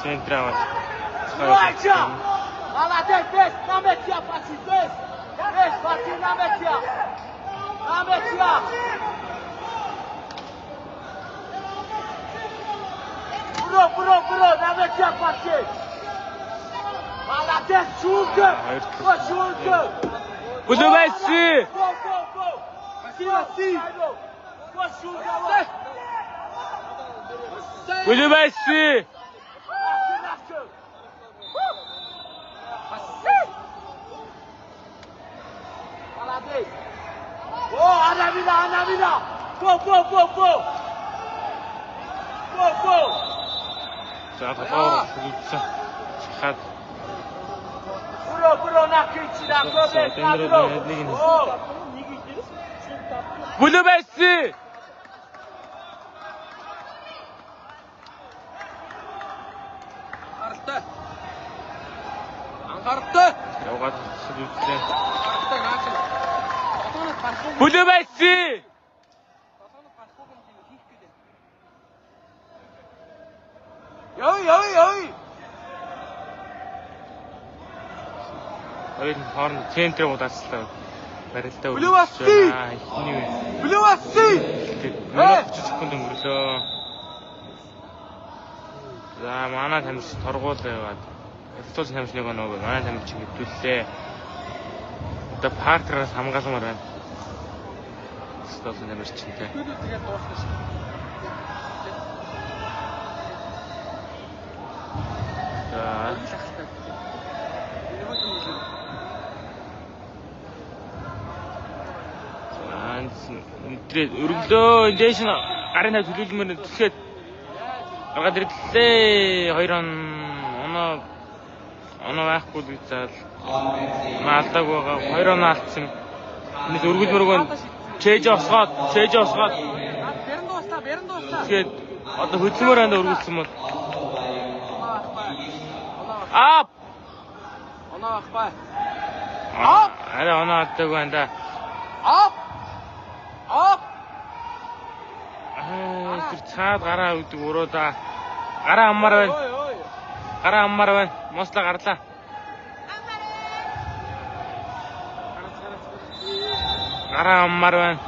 центр аваад. Молодец, без, на мяча, пацан, без, пацан, на мяча. На мяча. Бро, на мяча, пацан. Молодец, шулка. Шулка. Будубайси. Будубайси. Молодец. О, Анавина. Го. За татвар үзсэн. Хаад. Бро, накична, бро. Будубайси. Анхааралтай. Явгаад үзлээ. Анхааралтай наач. Дотоонод гарах уу? Будубайси. Дотоонод гарах уу гэдэг хийх гэдэг. Яй. Хоёрын хооронд центрээ удаацлаа. Барилдаа Будубайси. Ихний үе. Будубайси. 30 секунд өнгөрлөө. За манай тамирч торгуул яваад. Автобус тамирчныг нөгөө манай тамирчийг хэвдүүллээ. Одоо паркераас хамгаалмаар байна. Автобус тамирчтай. Тэгээд дуусна шүү. За Энтрээ өргөлөө дээш нь гарын хав төлөвлөмөр түлхээд гаргаад ирлээ 2 оноо байхгүй гэж заал маалдаг байгаа 2 оноо алдсан. Энэс өргөлмөргөө чээж осгоод Бэрэн дуустаа. тэгээд одоо хөдөлмөр анд өргөлсөн бол ап Оноо авахгүй. арай оноо алддаг байна да. Тэр цаад гараа өгдөг өрөө да. Гараа аммаар байна. Мосло гарлаа. Гараа аммаар байна.